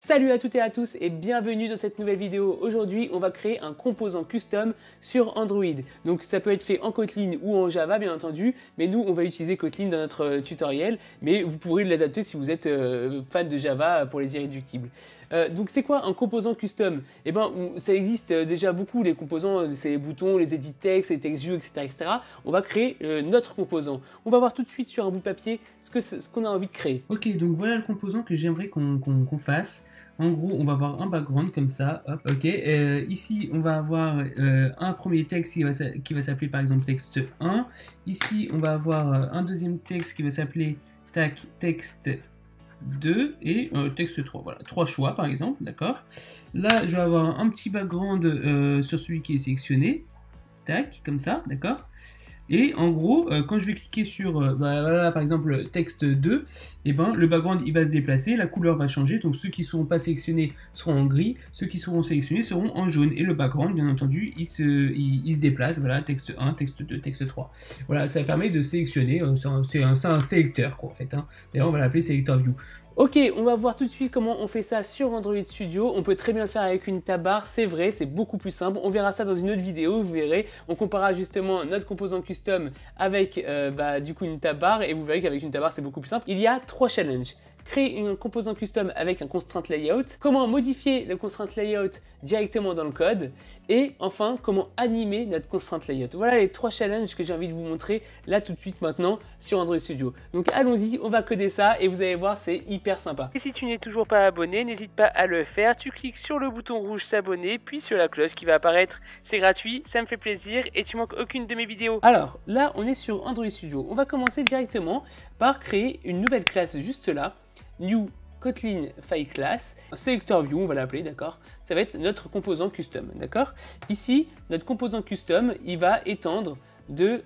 Salut à toutes et à tous et bienvenue dans cette nouvelle vidéo. Aujourd'hui, on va créer un composant custom sur Android. Donc ça peut être fait en Kotlin ou en Java bien entendu, mais nous on va utiliser Kotlin dans notre tutoriel, mais vous pourrez l'adapter si vous êtes fan de Java pour les irréductibles. Donc c'est quoi un composant custom? Eh bien ça existe déjà beaucoup, les composants, c'est les boutons, les edit text, les text view, etc., etc. On va créer notre composant. On va voir tout de suite sur un bout de papier ce qu'on a envie de créer. Ok, donc voilà le composant que j'aimerais qu'on fasse. En gros, on va avoir un background comme ça, hop, ok. Ici, on va avoir un premier texte qui va s'appeler par exemple texte 1. Ici, on va avoir un deuxième texte qui va s'appeler texte 2 et texte 3. Voilà, 3 choix par exemple, d'accord. Là, je vais avoir un petit background sur celui qui est sélectionné, tac, comme ça, d'accord. Et en gros, quand je vais cliquer sur, voilà, par exemple, texte 2, et ben, le background il va se déplacer, la couleur va changer, donc ceux qui ne seront pas sélectionnés seront en gris, ceux qui seront sélectionnés seront en jaune, et le background, bien entendu, il se déplace, voilà, texte 1, texte 2, texte 3. Voilà, ça permet de sélectionner, c'est un sélecteur, quoi, en fait, hein. D'ailleurs, on va l'appeler Selector View. Ok, on va voir tout de suite comment on fait ça sur Android Studio. On peut très bien le faire avec une tab bar, c'est vrai, c'est beaucoup plus simple. On verra ça dans une autre vidéo, vous verrez. On comparera justement notre composant custom avec du coup une tab bar et vous verrez qu'avec une tab bar c'est beaucoup plus simple. Il y a 3 challenges. Créer un composant custom avec un constraint layout, comment modifier le constraint layout directement dans le code, et enfin comment animer notre constraint layout. Voilà les 3 challenges que j'ai envie de vous montrer là tout de suite maintenant sur Android Studio. Donc allons-y, on va coder ça et vous allez voir, c'est hyper sympa. Et si tu n'es toujours pas abonné, n'hésite pas à le faire. Tu cliques sur le bouton rouge s'abonner, puis sur la cloche qui va apparaître. C'est gratuit, ça me fait plaisir et tu manques aucune de mes vidéos. Alors là, on est sur Android Studio. On va commencer directement par créer une nouvelle classe juste là. New Kotlin File Class, Selector View, on va l'appeler, d'accord. Ça va être notre composant custom, d'accord. Ici, notre composant custom, il va étendre du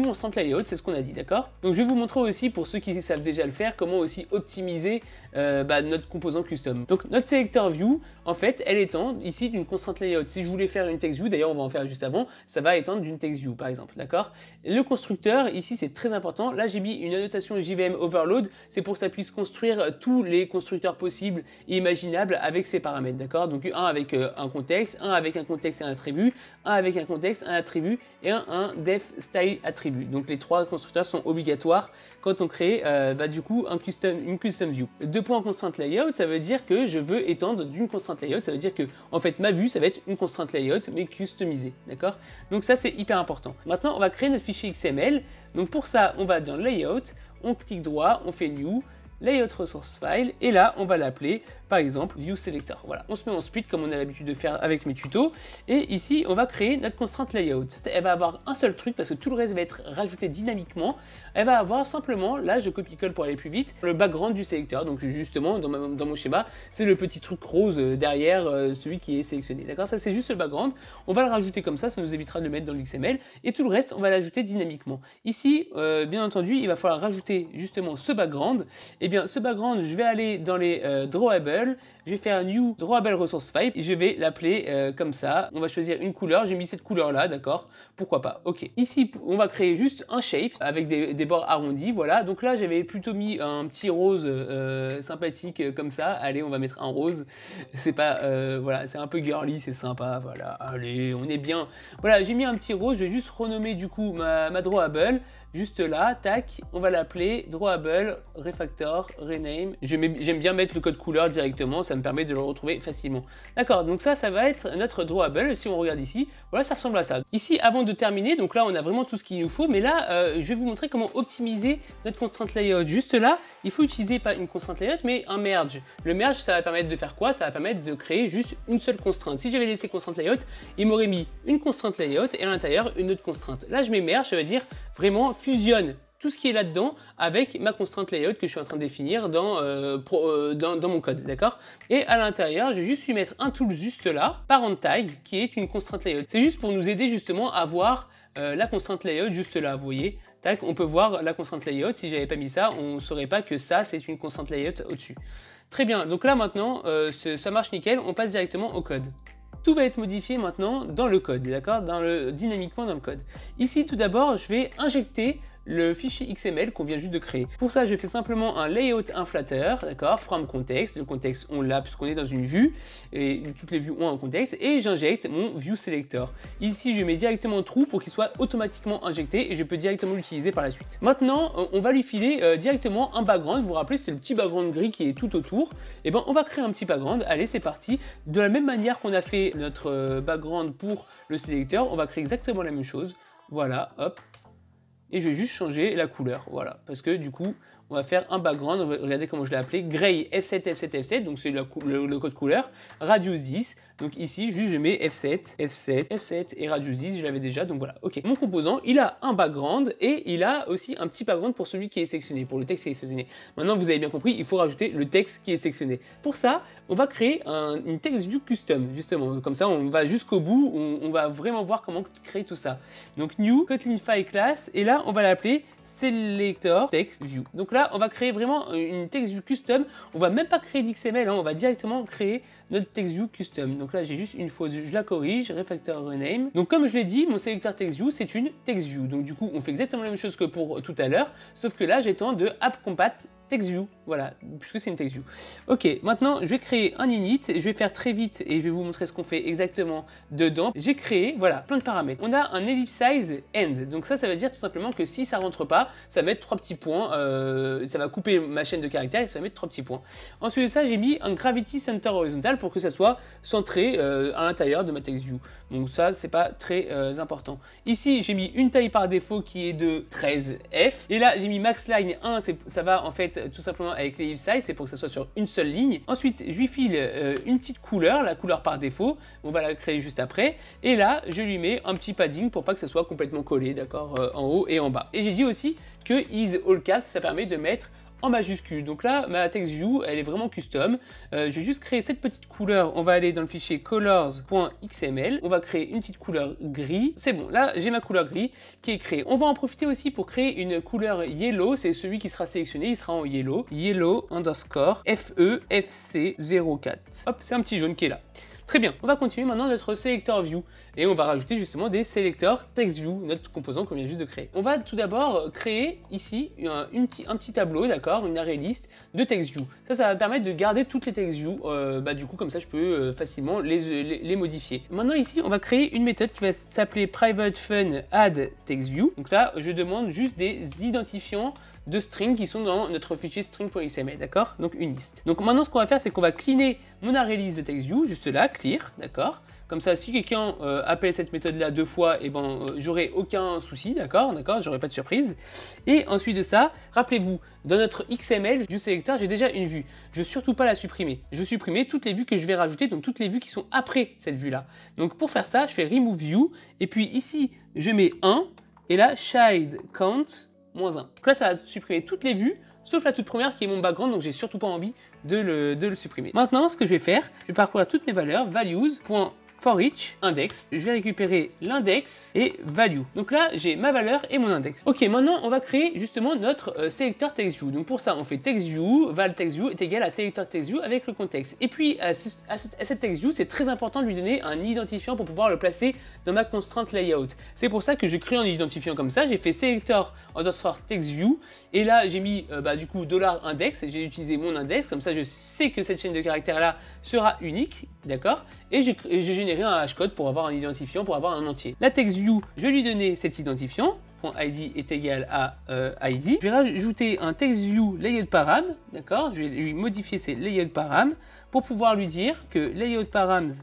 constraint layout, c'est ce qu'on a dit, d'accord. Donc je vais vous montrer aussi, pour ceux qui savent déjà le faire, comment aussi optimiser notre composant custom. Donc notre selector view, en fait, elle étend ici d'une constraint layout. Si je voulais faire une text view, d'ailleurs on va en faire juste avant, ça va étendre d'une text view par exemple, d'accord. Le constructeur, ici c'est très important, là j'ai mis une annotation JVM overload, c'est pour que ça puisse construire tous les constructeurs possibles et imaginables avec ces paramètres, d'accord. Donc un avec un contexte, un avec un contexte et un attribut, un avec un contexte, un attribut et un def style attribut. Donc les 3 constructeurs sont obligatoires quand on crée du coup une custom view. 2 points constraint layout, ça veut dire que je veux étendre d'une constraint layout, ça veut dire que en fait ma vue ça va être une constraint layout mais customisée, d'accord. Donc ça c'est hyper important. Maintenant on va créer notre fichier XML. Donc pour ça on va dans layout, on clique droit, on fait new layout resource file et là on va l'appeler par exemple view selector. Voilà, on se met en split comme on a l'habitude de faire avec mes tutos et ici on va créer notre constraint layout. Elle va avoir un seul truc parce que tout le reste va être rajouté dynamiquement. Elle va avoir simplement, là je copie-colle pour aller plus vite, le background du sélecteur. Donc justement dans mon schéma c'est le petit truc rose derrière celui qui est sélectionné, d'accord. Ça c'est juste le background, on va le rajouter comme ça nous évitera de le mettre dans l'XML et tout le reste on va l'ajouter dynamiquement. Ici bien entendu il va falloir rajouter justement ce background. Et bien ce background je vais aller dans les drawables, je vais faire new drawable resource file et je vais l'appeler comme ça. On va choisir une couleur, j'ai mis cette couleur là, d'accord, pourquoi pas, ok. Ici on va créer juste un shape avec des bords arrondis, voilà. Donc là j'avais plutôt mis un petit rose sympathique comme ça. Allez, on va mettre un rose, c'est pas voilà, c'est un peu girly, c'est sympa, voilà, allez, on est bien. Voilà, j'ai mis un petit rose, je vais juste renommer du coup ma drawable. Juste là, tac, on va l'appeler drawable refactor rename. J'aime bien mettre le code couleur directement, ça me permet de le retrouver facilement. D'accord, donc ça va être notre drawable. Si on regarde ici, voilà, ça ressemble à ça. Ici, avant de terminer, donc là on a vraiment tout ce qu'il nous faut, mais là je vais vous montrer comment optimiser notre constraint layout. Juste là, il faut utiliser pas une constraint layout, mais un merge. Le merge, ça va permettre de faire quoi? Ça va permettre de créer juste une seule contrainte. Si j'avais laissé constraint layout, il m'aurait mis une constrainte layout et à l'intérieur une autre contrainte. Là, je mets merge, ça veut dire vraiment fusionne tout ce qui est là-dedans avec ma constrainte layout que je suis en train de définir dans mon code, d'accord. Et à l'intérieur, je vais juste lui mettre un tool juste là, parent tag, qui est une constrainte layout. C'est juste pour nous aider justement à voir la constrainte layout juste là, vous voyez. Tac, on peut voir la constrainte layout. Si j'avais pas mis ça, on ne saurait pas que ça, c'est une constrainte layout au-dessus. Très bien, donc là maintenant, ça marche nickel, on passe directement au code. Tout va être modifié maintenant dans le code, d'accord, dynamiquement dans le code. Ici, tout d'abord, je vais injecter le fichier XML qu'on vient juste de créer. Pour ça, je fais simplement un layout inflateur, d'accord, from context. Le contexte, on l'a puisqu'on est dans une vue et toutes les vues ont un contexte et j'injecte mon view selector. Ici, je mets directement true pour qu'il soit automatiquement injecté et je peux directement l'utiliser par la suite. Maintenant, on va lui filer directement un background. Vous vous rappelez, c'est le petit background gris qui est tout autour. Et ben, on va créer un petit background. Allez, c'est parti. De la même manière qu'on a fait notre background pour le sélecteur, on va créer exactement la même chose. Voilà, hop. Et je vais juste changer la couleur, voilà. Parce que du coup, on va faire un background, regardez comment je l'ai appelé, Gray F7, F7, F7, donc c'est le code couleur, Radius 10, donc ici, juste je mets F7, F7, F7 et Radius 10, je l'avais déjà, donc voilà, ok. Mon composant, il a un background et il a aussi un petit background pour celui qui est sélectionné, pour le texte qui est sélectionné. Maintenant, vous avez bien compris, il faut rajouter le texte qui est sélectionné. Pour ça, on va créer une text view custom, justement, comme ça, on va jusqu'au bout, on va vraiment voir comment créer tout ça. Donc, new, Kotlin File Class, et là, on va l'appeler Selector Text View. Donc là, on va créer vraiment une text view custom. On va même pas créer d'XML, hein, on va directement créer notre text view custom. Donc là, j'ai juste une faute, je la corrige, refactor rename. Donc comme je l'ai dit, mon selector text view, c'est une text view. Donc du coup, on fait exactement la même chose que pour tout à l'heure, sauf que là, j'étends de app compat TextView, voilà, puisque c'est une TextView. Ok, maintenant je vais créer un init, je vais faire très vite et je vais vous montrer ce qu'on fait exactement dedans. J'ai créé, voilà, plein de paramètres. On a un ellipse size end, donc ça veut dire tout simplement que si ça rentre pas, ça va mettre 3 petits points, ça va couper ma chaîne de caractères et ça va mettre 3 petits points. Ensuite de ça, j'ai mis un gravity center horizontal pour que ça soit centré à l'intérieur de ma TextView. Donc ça, c'est pas très important. Ici, j'ai mis une taille par défaut qui est de 13F. Et là, j'ai mis maxline 1, ça va en fait tout simplement avec l'ellipse size, c'est pour que ça soit sur une seule ligne. Ensuite, je lui file une petite couleur, la couleur par défaut. On va la créer juste après. Et là, je lui mets un petit padding pour pas que ça soit complètement collé, d'accord, en haut et en bas. Et j'ai dit aussi que is all caps, ça permet de mettre en majuscule. Donc là, ma TextView, elle est vraiment custom. Je vais juste créer cette petite couleur. On va aller dans le fichier colors.xml. On va créer une petite couleur gris. C'est bon, là, j'ai ma couleur gris qui est créée. On va en profiter aussi pour créer une couleur yellow. C'est celui qui sera sélectionné, il sera en yellow. Yellow underscore FEFC04. Hop, c'est un petit jaune qui est là. Très bien, on va continuer maintenant notre selector view et on va rajouter justement des selector text view, notre composant qu'on vient juste de créer. On va tout d'abord créer ici un petit tableau, d'accord, une array list de text view. Ça va permettre de garder toutes les text view, du coup comme ça je peux facilement les modifier. Maintenant ici on va créer une méthode qui va s'appeler private fun add text view. Donc là je demande juste des identifiants de strings qui sont dans notre fichier string.xml, d'accord? Donc une liste. Donc maintenant ce qu'on va faire, c'est qu'on va cleaner mon array list de TextView, juste là, clear, d'accord? Comme ça, si quelqu'un appelle cette méthode-là 2 fois, et ben, j'aurai aucun souci, d'accord, j'aurai pas de surprise. Et ensuite de ça, rappelez-vous, dans notre XML du sélecteur, j'ai déjà une vue. Je ne veux surtout pas la supprimer. Je vais supprimer toutes les vues que je vais rajouter, donc toutes les vues qui sont après cette vue-là. Donc pour faire ça, je fais remove view, et puis ici, je mets 1, et là, child count -1. Donc là, ça va supprimer toutes les vues, sauf la toute première qui est mon background, donc j'ai surtout pas envie de le supprimer. Maintenant, ce que je vais faire, je vais parcourir toutes mes valeurs, values.forEach, index, je vais récupérer l'index et value. Donc là, j'ai ma valeur et mon index. Ok, maintenant, on va créer justement notre sélecteur TextView. Donc pour ça, on fait TextView, val TextView est égal à sélecteur TextView avec le contexte. Et puis, à cette TextView, c'est très important de lui donner un identifiant pour pouvoir le placer dans ma constrainte layout. C'est pour ça que je crée un identifiant comme ça. J'ai fait selector underscore TextView et là, j'ai mis du coup $index. J'ai utilisé mon index, comme ça, je sais que cette chaîne de caractères là sera unique, d'accord. Et j'ai généré un hashcode pour avoir un identifiant, pour avoir un entier. La TextView, je vais lui donner cet identifiant. .id est égal à id. Je vais rajouter un TextView layout param, d'accord. Je vais lui modifier ces layout param pour pouvoir lui dire que layout params,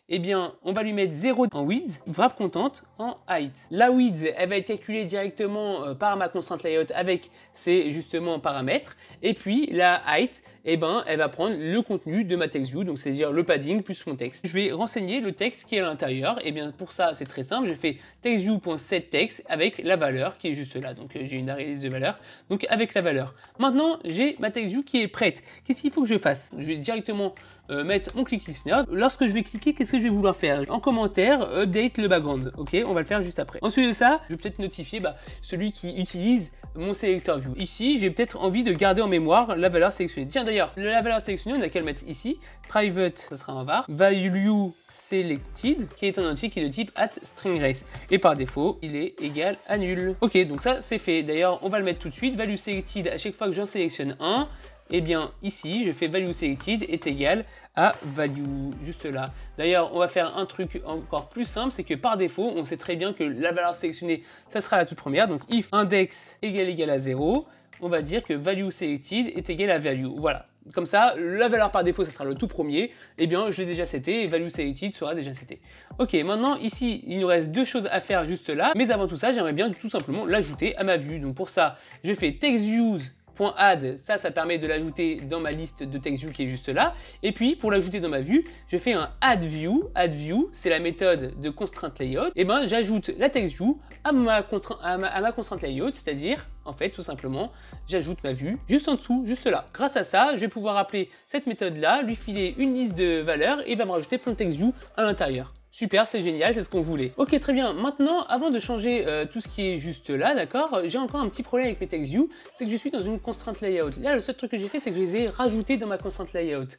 eh bien, on va lui mettre 0 en width, wrap content en height. La width, elle va être calculée directement par ma constrainte layout avec ses justement paramètres. Et puis la height, eh ben, elle va prendre le contenu de ma TextView, donc c'est-à-dire le padding plus mon texte. Je vais renseigner le texte qui est à l'intérieur. Et bien pour ça, c'est très simple. Je fais TextView.setText avec la valeur qui est juste là. Donc j'ai une array list de valeurs, donc avec la valeur. Maintenant, j'ai ma TextView qui est prête. Qu'est-ce qu'il faut que je fasse? Je vais directement mettre mon click listener. Lorsque je vais cliquer, qu'est-ce que je vais vouloir faire? En commentaire, update le background. Ok, on va le faire juste après. Ensuite de ça, je vais peut-être notifier celui qui utilise mon sélecteur view. Ici, j'ai peut-être envie de garder en mémoire la valeur sélectionnée. Tiens d'ailleurs, la valeur sélectionnée, on a qu'à le mettre ici. Private, ça sera un var. Value selected, qui est un entier qui est de type @stringRace. Et par défaut, il est égal à nul. Ok, donc ça c'est fait. D'ailleurs, on va le mettre tout de suite. Value selected, à chaque fois que j'en sélectionne un, et bien ici, je fais value selected est égal à value, juste là. D'ailleurs, on va faire un truc encore plus simple, c'est que par défaut, on sait très bien que la valeur sélectionnée, ça sera la toute première. Donc if index égal à 0, on va dire que value selected est égal à value. Voilà. Comme ça, la valeur par défaut, ça sera le tout premier. Eh bien, je l'ai déjà seté et value selected sera déjà seté. Ok, maintenant, ici, il nous reste deux choses à faire juste là. Mais avant tout ça, j'aimerais bien tout simplement l'ajouter à ma vue. Donc pour ça, je fais textViews.add, ça permet de l'ajouter dans ma liste de TextView qui est juste là. Et puis, pour l'ajouter dans ma vue, je fais un addView. addView, c'est la méthode de constraint layout. Et ben, j'ajoute la TextView à ma constraint layout, c'est-à-dire, en fait, tout simplement, j'ajoute ma vue juste en dessous, juste là. Grâce à ça, je vais pouvoir appeler cette méthode-là, lui filer une liste de valeurs et il va me rajouter plein de TextView à l'intérieur. Super, c'est génial, c'est ce qu'on voulait. Ok, très bien. Maintenant, avant de changer tout ce qui est juste là, d'accord, j'ai encore un petit problème avec mes TextView, c'est que je suis dans une constraint layout. Là, le seul truc que j'ai fait, c'est que je les ai rajoutés dans ma constraint layout.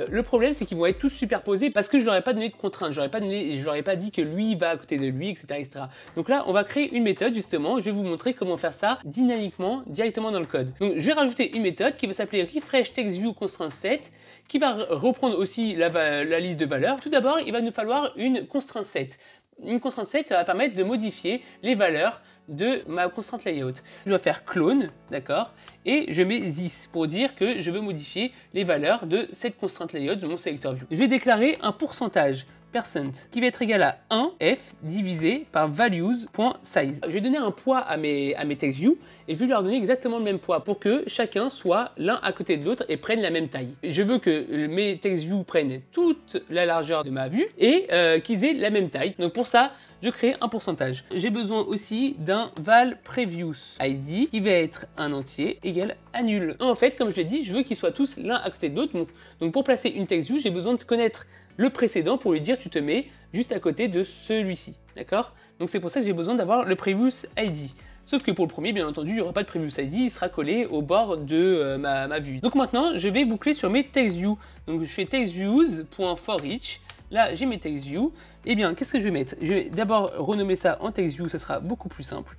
Le problème, c'est qu'ils vont être tous superposés parce que je leur ai pas donné de contrainte, je leur ai pas dit que lui va à côté de lui, etc., etc. Donc là, on va créer une méthode, justement. Je vais vous montrer comment faire ça dynamiquement, directement dans le code. Donc, je vais rajouter une méthode qui va s'appeler refresh textView constraint set, qui va reprendre aussi la liste de valeurs. Tout d'abord, il va nous falloir une constraint set. Une constraint set, ça va permettre de modifier les valeurs de ma constrainte layout. Je dois faire clone, d'accord, et je mets this pour dire que je veux modifier les valeurs de cette constrainte layout de mon sélecteur view. Je vais déclarer un pourcentage % qui va être égal à 1f divisé par values.size. Je vais donner un poids à mes TextView et je vais leur donner exactement le même poids pour que chacun soit l'un à côté de l'autre et prenne la même taille. Je veux que mes TextView prennent toute la largeur de ma vue et qu'ils aient la même taille. Donc pour ça, je crée un pourcentage. J'ai besoin aussi d'un val previous id qui va être un entier égal à nul. En fait, comme je l'ai dit, je veux qu'ils soient tous l'un à côté de l'autre. Donc pour placer une TextView, j'ai besoin de connaître le précédent pour lui dire tu te mets juste à côté de celui-ci, d'accord? Donc c'est pour ça que j'ai besoin d'avoir le previous id. Sauf que pour le premier, bien entendu, il n'y aura pas de previous id, il sera collé au bord de ma vue. Donc maintenant, je vais boucler sur mes TextView. Donc je fais textviews.forEach. Là, j'ai mes TextView. Eh bien, qu'est-ce que je vais mettre? Je vais d'abord renommer ça en TextView, ça sera beaucoup plus simple.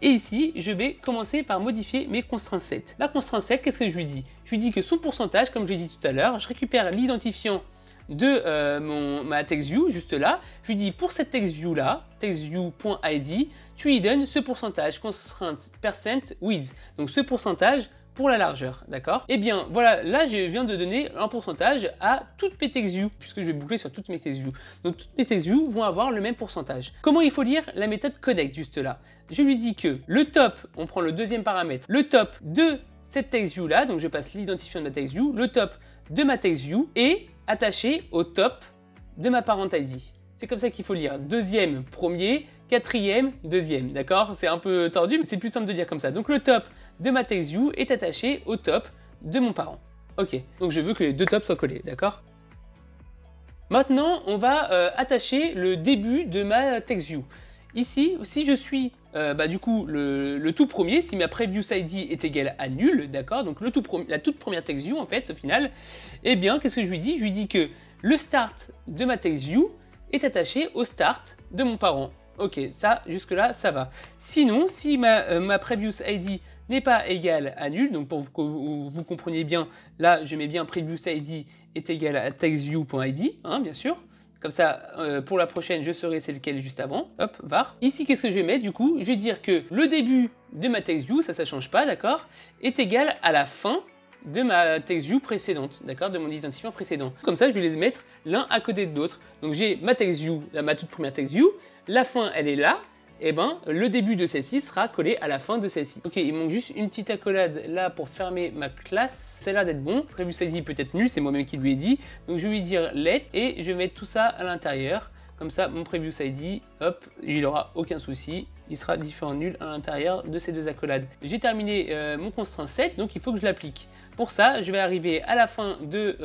Et ici, je vais commencer par modifier mes constraints set. La constraint set, qu'est-ce que je lui dis? Je lui dis que son pourcentage, comme je l'ai dit tout à l'heure, je récupère l'identifiant de ma TextView, juste là. Je lui dis pour cette TextView là, textview.id, tu lui donnes ce pourcentage, constraint %width, donc ce pourcentage pour la largeur, d'accord? Et bien voilà, là je viens de donner un pourcentage à toutes mes TextView, puisque je vais boucler sur toutes mes TextView. Donc toutes mes TextView vont avoir le même pourcentage. Comment il faut lire la méthode connect juste là? Je lui dis que le top, on prend le deuxième paramètre, le top de cette TextView là, donc je passe l'identifiant de ma TextView, le top de ma TextView est attaché au top de ma parent ID. C'est comme ça qu'il faut lire. Deuxième, premier, quatrième, deuxième. D'accord? C'est un peu tordu, mais c'est plus simple de lire comme ça. Donc le top de ma TextView est attaché au top de mon parent. Ok, donc je veux que les deux tops soient collés, d'accord? Maintenant, on va attacher le début de ma TextView. Ici, si je suis du coup le tout premier, si ma previous ID est égale à nul, d'accord, donc la toute première TextView en fait au final, eh bien qu'est-ce que je lui dis? Je lui dis que le start de ma TextView est attaché au start de mon parent. Ok, ça jusque là ça va. Sinon, si ma previous ID n'est pas égale à nul, donc pour que vous compreniez bien, là je mets bien previous ID est égal à textview.id, hein, bien sûr. Comme ça, pour la prochaine, je saurai c'est lequel juste avant. Hop, var. Ici, qu'est-ce que je vais mettre du coup? Je vais dire que le début de ma TextView, ça change pas, d'accord, est égal à la fin de ma TextView précédente, d'accord, de mon identifiant précédent. Comme ça, je vais les mettre l'un à côté de l'autre. Donc j'ai ma TextView, ma toute première TextView, la fin, elle est là, et ben le début de celle-ci sera collé à la fin de celle-ci. Ok, il manque juste une petite accolade là pour fermer ma classe. Ça a l'air d'être bon. Previous ID peut être nul, c'est moi-même qui lui ai dit. Donc je vais lui dire let et je vais mettre tout ça à l'intérieur. Comme ça, mon previous ID, hop, il n'aura aucun souci. Il sera différent nul à l'intérieur de ces deux accolades. J'ai terminé mon constraint set, donc il faut que je l'applique. Pour ça, je vais arriver à la fin de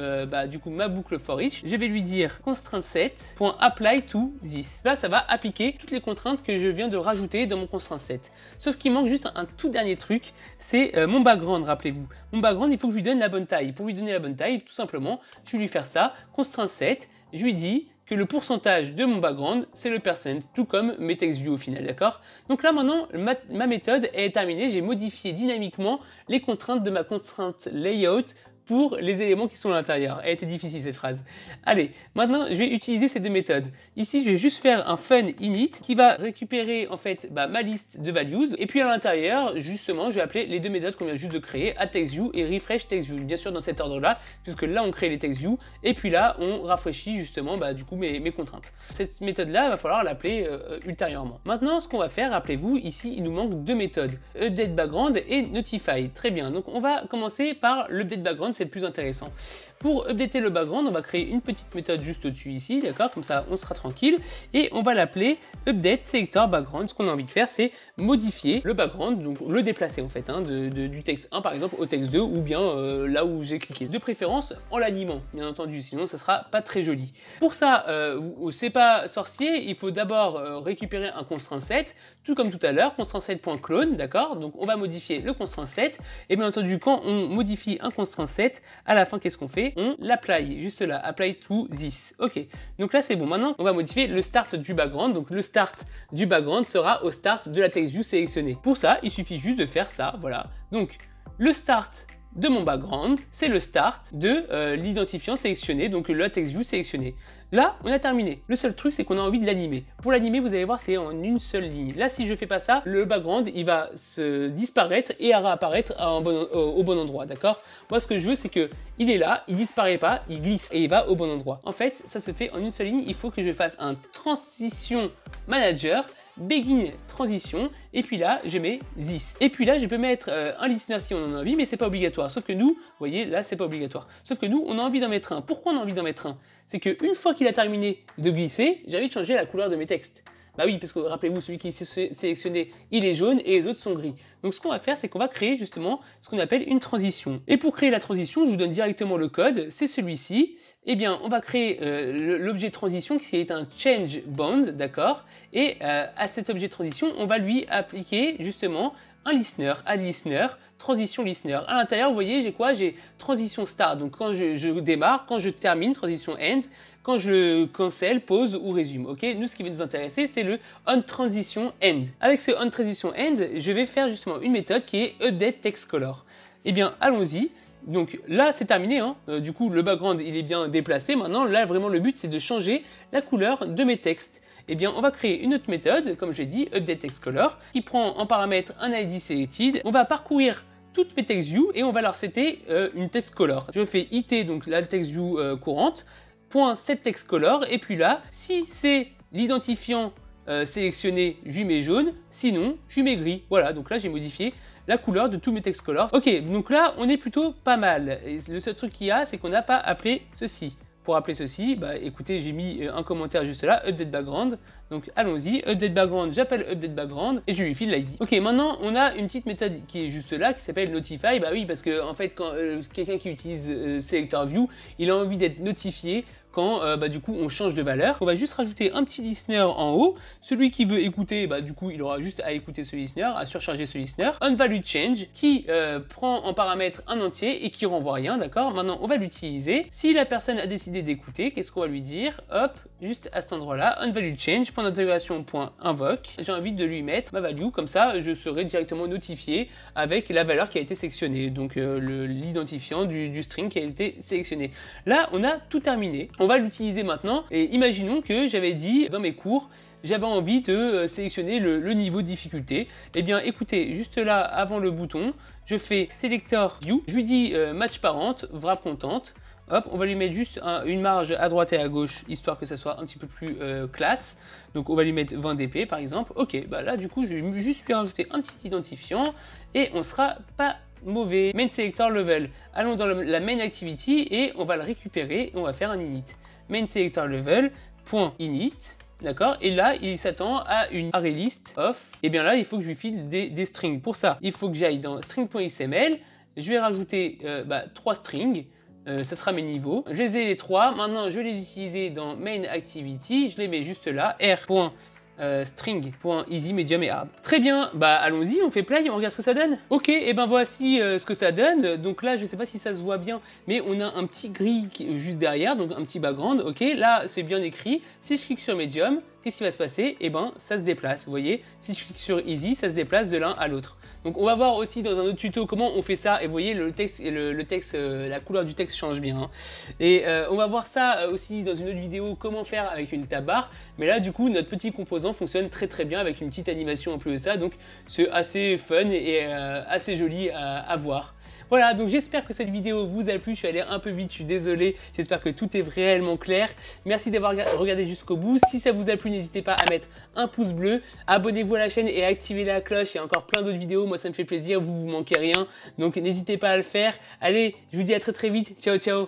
du coup ma boucle for each. Je vais lui dire constraint set.apply to this. Là, ça va appliquer toutes les contraintes que je viens de rajouter dans mon constraint set. Sauf qu'il manque juste un tout dernier truc, c'est mon background, rappelez-vous. Mon background, il faut que je lui donne la bonne taille. Pour lui donner la bonne taille, tout simplement, je vais lui faire ça, constraint set, je lui dis que le pourcentage de mon background, c'est le %, tout comme mes text view au final, d'accord? Donc là, maintenant, ma méthode est terminée. J'ai modifié dynamiquement les contraintes de ma contrainte layout pour les éléments qui sont à l'intérieur. Elle était difficile cette phrase. Allez, maintenant je vais utiliser ces deux méthodes. Ici, je vais juste faire un fun init qui va récupérer en fait ma liste de values. Et puis à l'intérieur, justement, je vais appeler les deux méthodes qu'on vient juste de créer, addTextView et refreshTextView. Bien sûr dans cet ordre-là, puisque là on crée les textView et puis là on rafraîchit justement du coup mes contraintes. Cette méthode-là, il va falloir l'appeler ultérieurement. Maintenant, ce qu'on va faire, rappelez-vous, ici il nous manque deux méthodes, updateBackground et notify. Très bien. Donc on va commencer par l'updateBackground. C'est le plus intéressant. Pour updater le background, on va créer une petite méthode juste au-dessus ici, d'accord? Comme ça, on sera tranquille. Et on va l'appeler updateSelectorBackground. Ce qu'on a envie de faire, c'est modifier le background, donc le déplacer en fait, du texte 1 par exemple au texte 2 ou bien là où j'ai cliqué. De préférence en l'animant, bien entendu, sinon ça sera pas très joli. Pour ça, c'est pas sorcier, il faut d'abord récupérer un constraint set, tout comme tout à l'heure, constraint set.clone, d'accord? Donc on va modifier le constraint set, et bien entendu, quand on modifie un constraint set, à la fin, qu'est-ce qu'on fait? On l'apply, juste là, apply to this. Ok, donc là c'est bon. Maintenant, on va modifier le start du background. Donc le start du background sera au start de la TextView sélectionnée. Pour ça, il suffit juste de faire ça, voilà. Donc le start de mon background, c'est le start de l'identifiant sélectionné, donc le TextView sélectionné. Là, on a terminé. Le seul truc, c'est qu'on a envie de l'animer. Pour l'animer, vous allez voir, c'est en une seule ligne. Là, si je fais pas ça, le background, il va se disparaître et réapparaître au bon endroit, d'accord? Moi, ce que je veux, c'est que il est là, il disparaît pas, il glisse et il va au bon endroit. En fait, ça se fait en une seule ligne. Il faut que je fasse un transition manager, begin transition, et puis là je mets this. Et puis là je peux mettre un listener si on en a envie, mais c'est pas obligatoire. Sauf que nous, vous voyez, là c'est pas obligatoire. Sauf que nous, on a envie d'en mettre un. Pourquoi on a envie d'en mettre un? C'est qu'une fois qu'il a terminé de glisser, j'ai envie de changer la couleur de mes textes. Bah oui, parce que rappelez-vous, celui qui est sélectionné, il est jaune et les autres sont gris. Donc ce qu'on va faire, c'est qu'on va créer justement ce qu'on appelle une transition. Et pour créer la transition, je vous donne directement le code, c'est celui-ci. Eh bien, on va créer l'objet transition qui est un change bound, d'accord? Et à cet objet transition, on va lui appliquer justement un listener, add listener, transition listener. À l'intérieur, vous voyez, j'ai quoi? J'ai transition start, donc quand je démarre, quand je termine, transition end, quand je cancel, pause ou résume. Ok, nous, ce qui va nous intéresser, c'est le onTransition end. Avec ce onTransition end, je vais faire justement une méthode qui est updateTextColor. Eh bien, allons-y. Donc là, c'est terminé. Du coup, le background, il est bien déplacé. Maintenant, là, vraiment, le but, c'est de changer la couleur de mes textes. Eh bien, on va créer une autre méthode, comme j'ai dit, updateTextColor, qui prend en paramètre un ID selected. On va parcourir toutes mes TextView et on va leur setter une TextColor. Je fais it, donc la TextView courante, .setTextColor, et puis là, si c'est l'identifiant sélectionné, je lui mets jaune, sinon, je lui mets gris. Voilà, donc là, j'ai modifié la couleur de tous mes TextColors. Ok, donc là, on est plutôt pas mal. Et le seul truc qu'il y a, c'est qu'on n'a pas appelé ceci. Pour appeler ceci, écoutez, j'ai mis un commentaire juste là, update background. Donc allons-y, update background, j'appelle update background et je lui file l'ID. Ok, maintenant on a une petite méthode qui est juste là, qui s'appelle notify. Bah oui, parce que en fait, quand quelqu'un qui utilise selector view, il a envie d'être notifié quand du coup on change de valeur. On va juste rajouter un petit listener en haut. Celui qui veut écouter, du coup il aura juste à écouter ce listener, à surcharger ce listener. OnValueChange qui prend en paramètre un entier et qui renvoie rien, d'accord? Maintenant on va l'utiliser. Si la personne a décidé d'écouter, qu'est-ce qu'on va lui dire? Hop, juste à cet endroit-là, OnValueChange, point d'intégration, point invoke. J'ai envie de lui mettre ma value, comme ça je serai directement notifié avec la valeur qui a été sélectionnée, donc l'identifiant du string qui a été sélectionné. Là on a tout terminé. On va l'utiliser maintenant et imaginons que j'avais dit dans mes cours, j'avais envie de sélectionner le niveau de difficulté. Eh bien écoutez, juste là avant le bouton, je fais selector view, je lui dis match parent, wrap content. Hop, on va lui mettre juste une marge à droite et à gauche, histoire que ça soit un petit peu plus classe. Donc on va lui mettre 20 dp par exemple. Ok, là du coup je vais juste lui rajouter un petit identifiant et on sera pas mauvais. Main selector level, allons dans la main activity et on va le récupérer et on va faire un init. Main selector level, point init, d'accord, et là il s'attend à une array list of, et bien là il faut que je lui file des strings. Pour ça, il faut que j'aille dans string.xml, je vais rajouter 3 strings. Ça sera mes niveaux. Je les ai les 3. Maintenant, je vais les utiliser dans Main Activity. Je les mets juste là. R.string.easy, medium et hard. Très bien. Bah, allons-y, on fait play, on regarde ce que ça donne. Ok, et ben voici ce que ça donne. Donc là, je sais pas si ça se voit bien, mais on a un petit gris juste derrière, donc un petit background. Ok, là, c'est bien écrit. Si je clique sur medium, qu'est-ce qui va se passer? Et ben, ça se déplace. Vous voyez, si je clique sur easy, ça se déplace de l'un à l'autre. Donc on va voir aussi dans un autre tuto comment on fait ça, et vous voyez le texte, la couleur du texte change bien. Hein. Et on va voir ça aussi dans une autre vidéo, comment faire avec une tab bar. Mais là du coup notre petit composant fonctionne très bien avec une petite animation en plus de ça, donc c'est assez fun et assez joli à voir. Voilà, donc j'espère que cette vidéo vous a plu, je suis allé un peu vite, je suis désolé, j'espère que tout est réellement clair. Merci d'avoir regardé jusqu'au bout, si ça vous a plu, n'hésitez pas à mettre un pouce bleu, abonnez-vous à la chaîne et activez la cloche, il y a encore plein d'autres vidéos, moi ça me fait plaisir, vous manquez rien, donc n'hésitez pas à le faire. Allez, je vous dis à très vite, ciao ciao.